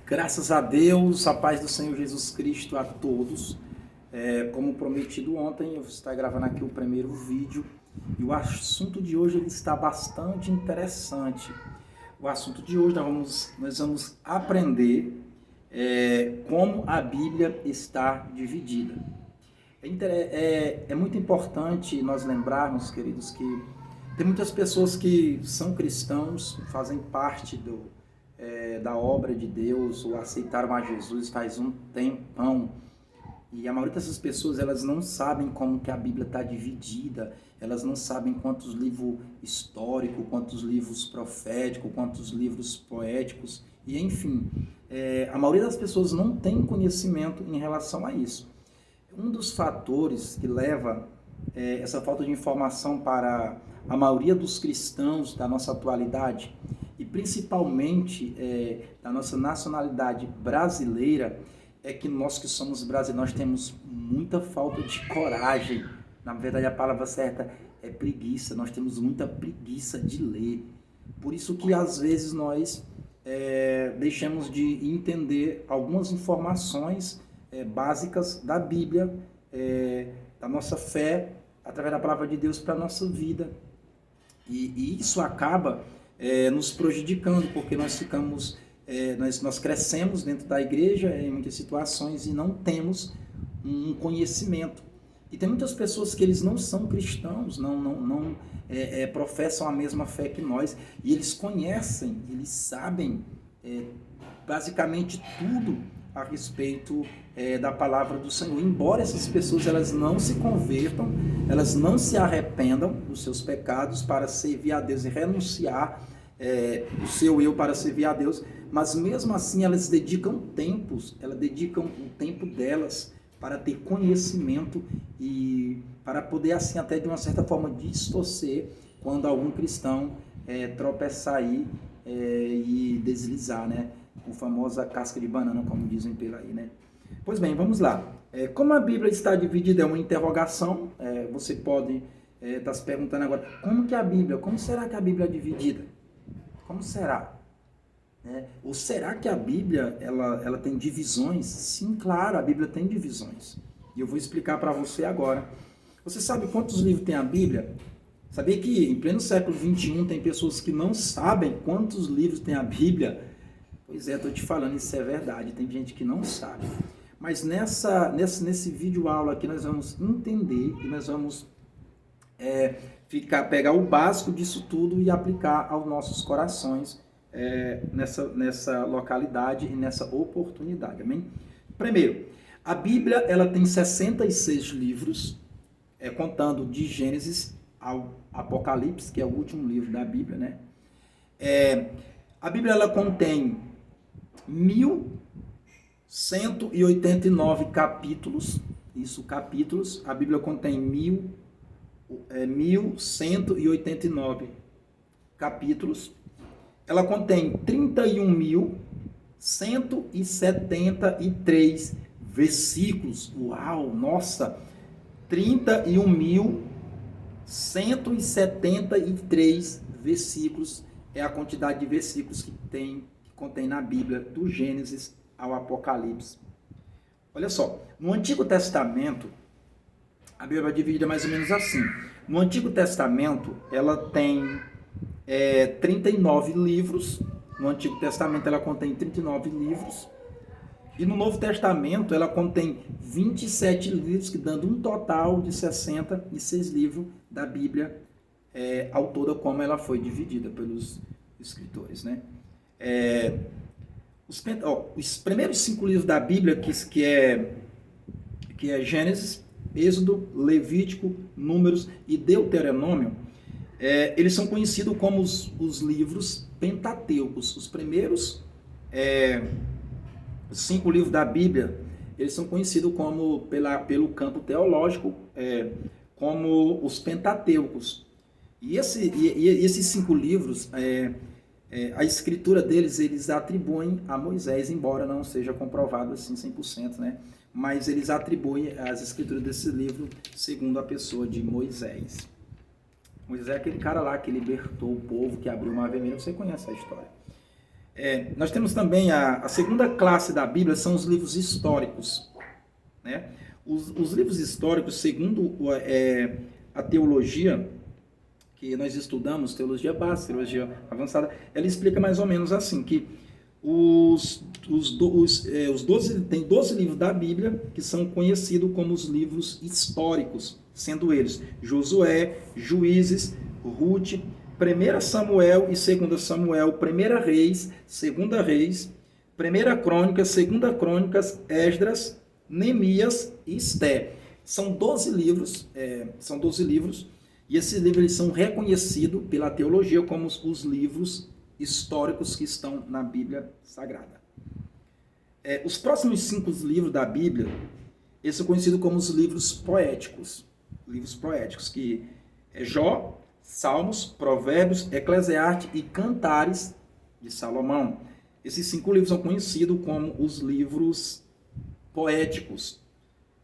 Graças a Deus, a paz do Senhor Jesus Cristo a todos. Como prometido ontem, eu vou estar gravando aqui o primeiro vídeo e o assunto de hoje ele está bastante interessante. O assunto de hoje nós vamos aprender como a Bíblia está dividida. É muito importante nós lembrarmos, queridos, que tem muitas pessoas que são cristãos, fazem parte da obra de Deus, ou aceitaram a Jesus faz um tempão. E a maioria dessas pessoas, elas não sabem como que a Bíblia está dividida, elas não sabem quantos livros históricos, quantos livros proféticos, quantos livros poéticos, e enfim, a maioria das pessoas não tem conhecimento em relação a isso. Um dos fatores que leva essa falta de informação para a maioria dos cristãos da nossa atualidade, e principalmente da nossa nacionalidade brasileira, é que nós que somos brasileiros, nós temos muita falta de coragem. Na verdade, a palavra certa é preguiça. Nós temos muita preguiça de ler. Por isso que, às vezes, nós deixamos de entender algumas informações básicas da Bíblia, da nossa fé, através da palavra de Deus para a nossa vida. E isso acaba nos prejudicando, porque nós ficamos... Nós crescemos dentro da igreja em muitas situações e não temos um conhecimento. E tem muitas pessoas que eles não são cristãos, não professam a mesma fé que nós, e eles conhecem, eles sabem basicamente tudo a respeito da palavra do Senhor. Embora essas pessoas elas não se convertam, elas não se arrependam dos seus pecados para servir a Deus e renunciar o seu eu para servir a Deus, mas mesmo assim elas dedicam o tempo delas para ter conhecimento e para poder assim até de uma certa forma distorcer quando algum cristão tropeçar aí e deslizar, né? A famosa casca de banana, como dizem por aí, né? Pois bem, vamos lá. Como a Bíblia está dividida, é uma interrogação. Você pode estar se perguntando agora, como será que a Bíblia é dividida? Como será? Ou será que a Bíblia ela tem divisões? Sim, claro, a Bíblia tem divisões. E eu vou explicar para você agora. Você sabe quantos livros tem a Bíblia? Sabia que em pleno século XXI tem pessoas que não sabem quantos livros tem a Bíblia? Pois estou te falando, isso é verdade. Tem gente que não sabe. Mas nesse vídeo aula aqui nós vamos entender e nós vamos pegar o básico disso tudo e aplicar aos nossos corações nessa localidade e nessa oportunidade, amém? Primeiro, a Bíblia ela tem 66 livros, contando de Gênesis ao Apocalipse, que é o último livro da Bíblia, né? A Bíblia ela contém 1189 capítulos, capítulos, a Bíblia contém 1189 capítulos. Ela contém 31.173 versículos. Uau, nossa! 31.173 versículos é a quantidade de versículos que contém na Bíblia, do Gênesis ao Apocalipse. Olha só, no Antigo Testamento, a Bíblia é dividida mais ou menos assim. No Antigo Testamento, ela tem 39 livros. No Antigo Testamento, ela contém 39 livros. E no Novo Testamento, ela contém 27 livros, que dando um total de 66 livros da Bíblia, ao todo, como ela foi dividida pelos escritores, né? Os primeiros 5 livros da Bíblia, que é Gênesis, Êxodo, Levítico, Números e Deuteronômio, eles são conhecidos como os livros pentateucos. Os primeiros 5 livros da Bíblia, eles são conhecidos pelo campo teológico como os pentateucos. E esses 5 livros, a escritura deles, eles atribuem a Moisés, embora não seja comprovado assim 100%, né? Mas eles atribuem as escrituras desse livro segundo a pessoa de Moisés. Moisés é aquele cara lá que libertou o povo, que abriu o mar vermelho, você conhece a história. Nós temos também a segunda classe da Bíblia, são os livros históricos, né? Os livros históricos, segundo a teologia que nós estudamos, teologia básica, teologia avançada, ela explica mais ou menos assim, que tem 12 livros da Bíblia que são conhecidos como os livros históricos, sendo eles Josué, Juízes, Ruth, 1 Samuel e 2 Samuel, 1 Reis, 2 Reis, 1 Crônicas, 2 Crônicas, Esdras, Neemias e Esté. São 12 livros, e esses livros eles são reconhecidos pela teologia como os livros históricos que estão na Bíblia Sagrada. Os próximos 5 livros da Bíblia, eles são conhecidos como os livros poéticos, que é Jó, Salmos, Provérbios, Eclesiastes e Cantares de Salomão. Esses 5 livros são conhecidos como os livros poéticos.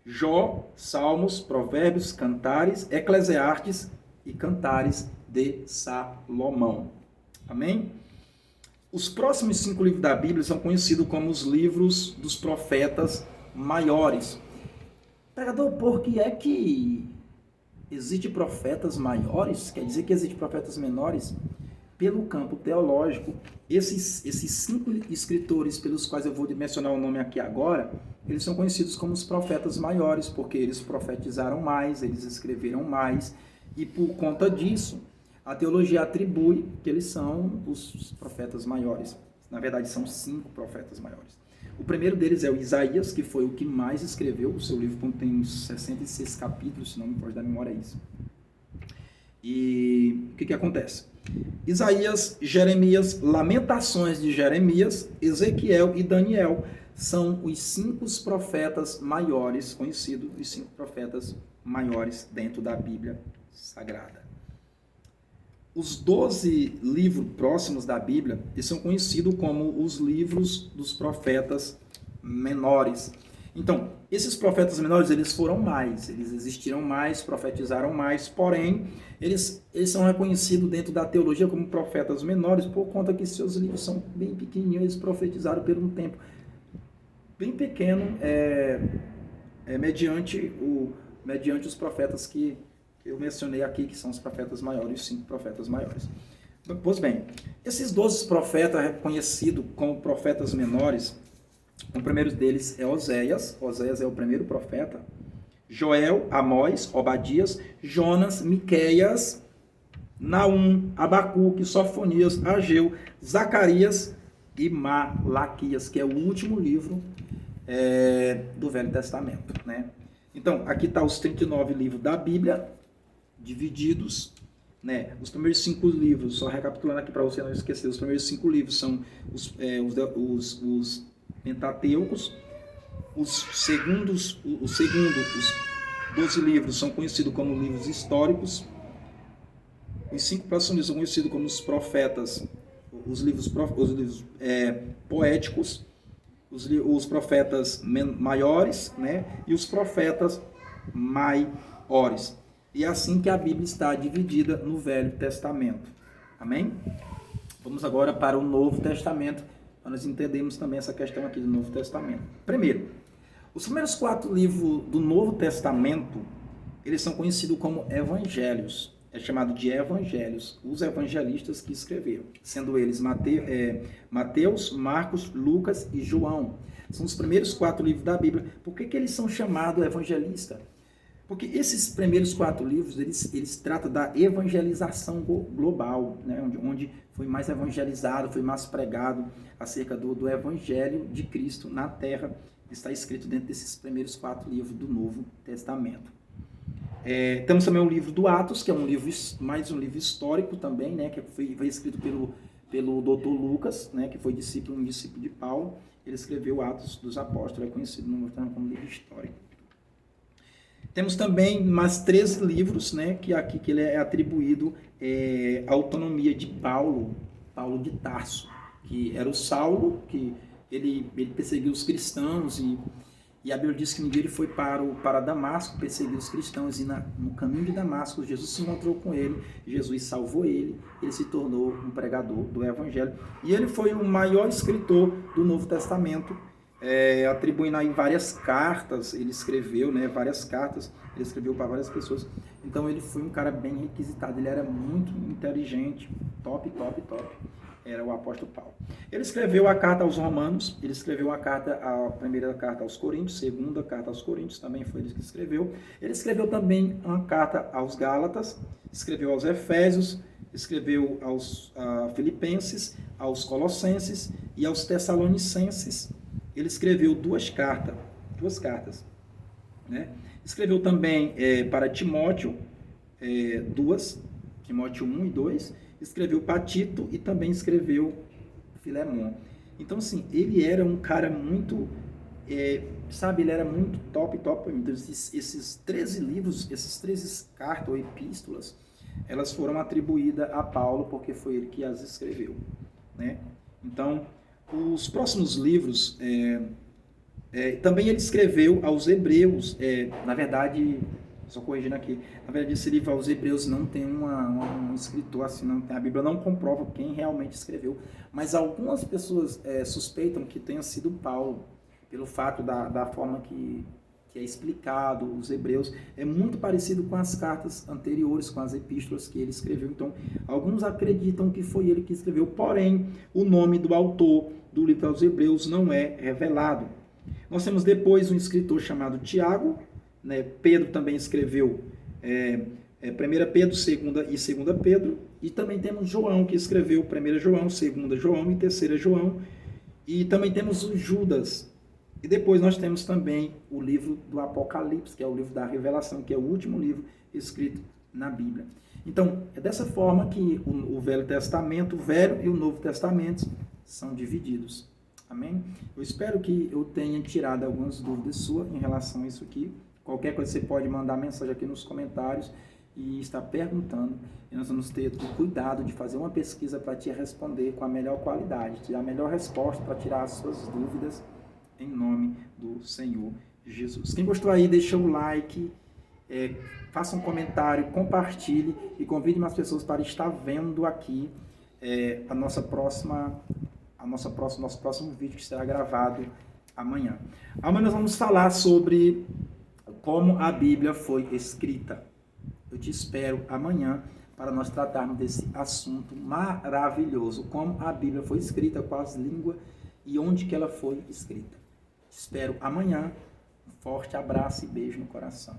Jó, Salmos, Provérbios, Cantares, Eclesiastes e Cantares de Salomão. Amém? Os próximos 5 livros da Bíblia são conhecidos como os livros dos profetas maiores. Pregador, por que é que existem profetas maiores? Quer dizer que existem profetas menores? Pelo campo teológico, esses 5 escritores pelos quais eu vou mencionar o nome aqui agora, eles são conhecidos como os profetas maiores, porque eles profetizaram mais, eles escreveram mais, e por conta disso, a teologia atribui que eles são os profetas maiores. Na verdade, são 5 profetas maiores. O primeiro deles é o Isaías, que foi o que mais escreveu. O seu livro contém 66 capítulos, se não me pode dar memória isso. E o que acontece? Isaías, Jeremias, Lamentações de Jeremias, Ezequiel e Daniel são os 5 profetas maiores conhecidos, os 5 profetas maiores dentro da Bíblia Sagrada. Os 12 livros próximos da Bíblia, eles são conhecidos como os livros dos profetas menores. Então, esses profetas menores, eles foram mais, eles existiram mais, profetizaram mais, porém, eles são reconhecidos dentro da teologia como profetas menores por conta que seus livros são bem pequenininhos, eles profetizaram por um tempo bem pequeno, mediante os profetas que eu mencionei aqui, que são os profetas maiores, os 5 profetas maiores. Pois bem, esses 12 profetas reconhecidos como profetas menores, o primeiro deles é Oséias. Oséias é o primeiro profeta. Joel, Amós, Obadias, Jonas, Miqueias, Naum, Abacuque, Sofonias, Ageu, Zacarias e Malaquias, que é o último livro do Velho Testamento, né? Então, aqui está os 39 livros da Bíblia, divididos, né? Os primeiros 5 livros, só recapitulando aqui para você não esquecer, os primeiros 5 livros são os Pentateucos. Os 12 livros são conhecidos como livros históricos. Os 5 próximos são conhecidos como os profetas, os livros poéticos, os profetas maiores, né? E os profetas maiores. E é assim que a Bíblia está dividida no Velho Testamento. Amém? Vamos agora para o Novo Testamento, para nós entendermos também essa questão aqui do Novo Testamento. Primeiro, os primeiros 4 livros do Novo Testamento, eles são conhecidos como evangelhos. É chamado de evangelhos, os evangelistas que escreveram, sendo eles Mateus, Marcos, Lucas e João. São os primeiros 4 livros da Bíblia. Por que eles são chamados evangelistas? Porque esses primeiros 4 livros, eles tratam da evangelização global, né? onde foi mais evangelizado, foi mais pregado acerca do evangelho de Cristo na terra. Está escrito dentro desses primeiros 4 livros do Novo Testamento. Temos também o livro do Atos, que é mais um livro histórico também, né? Que foi escrito pelo Dr. Lucas, né? Que foi um discípulo de Paulo. Ele escreveu Atos dos Apóstolos, é conhecido no Novo Testamento como livro histórico. Temos também mais 13 livros, né, que ele é atribuído à autonomia de Paulo de Tarso, que era o Saulo, que ele perseguiu os cristãos E a Bíblia diz que um dia ele foi para Damasco perseguir os cristãos, e no caminho de Damasco Jesus se encontrou com ele, Jesus salvou ele se tornou um pregador do Evangelho. E ele foi o maior escritor do Novo Testamento, atribuindo aí várias cartas, ele escreveu, várias cartas, ele escreveu para várias pessoas. Então ele foi um cara bem requisitado, ele era muito inteligente, top. Era o apóstolo Paulo. Ele escreveu a carta aos Romanos, ele escreveu a primeira carta aos Coríntios, segunda carta aos Coríntios, também foi ele que escreveu. Ele escreveu também uma carta aos Gálatas, escreveu aos Efésios, escreveu aos Filipenses, aos Colossenses e aos Tessalonicenses. Ele escreveu duas cartas. Escreveu também para Timóteo, Timóteo 1 e 2, escreveu para Tito e também escreveu Filemon. Então, assim, ele era um cara muito, ele era muito top. Então, esses 13 livros, esses 13 cartas ou epístolas, elas foram atribuídas a Paulo, porque foi ele que as escreveu, Então, os próximos livros, também ele escreveu aos Hebreus, na verdade, só corrigindo aqui, na verdade esse livro aos Hebreus não tem um escritor assim, não tem, a Bíblia não comprova quem realmente escreveu, mas algumas pessoas suspeitam que tenha sido Paulo, pelo fato da forma que é explicado, os Hebreus, é muito parecido com as cartas anteriores, com as epístolas que ele escreveu. Então, alguns acreditam que foi ele que escreveu, porém, o nome do autor do livro aos Hebreus não é revelado. Nós temos depois um escritor chamado Tiago, Pedro também escreveu 1 Pedro, 2 e 2 Pedro, e também temos João, que escreveu 1 João, 2 João e 3 João, e também temos o Judas. E depois nós temos também o livro do Apocalipse, que é o livro da Revelação, que é o último livro escrito na Bíblia. Então, é dessa forma que o Velho Testamento, o Velho e o Novo Testamento são divididos. Amém? Eu espero que eu tenha tirado algumas dúvidas suas em relação a isso aqui. Qualquer coisa você pode mandar mensagem aqui nos comentários e estar perguntando. E nós vamos ter o cuidado de fazer uma pesquisa para te responder com a melhor qualidade, te dar a melhor resposta para tirar as suas dúvidas em nome do Senhor Jesus. Quem gostou aí, deixa o like, faça um comentário, compartilhe e convide mais pessoas para estar vendo aqui nosso próximo vídeo, que será gravado amanhã. Amanhã nós vamos falar sobre como a Bíblia foi escrita. Eu te espero amanhã para nós tratarmos desse assunto maravilhoso, como a Bíblia foi escrita, quais línguas e onde que ela foi escrita. Te espero amanhã. Um forte abraço e beijo no coração.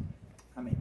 Amém.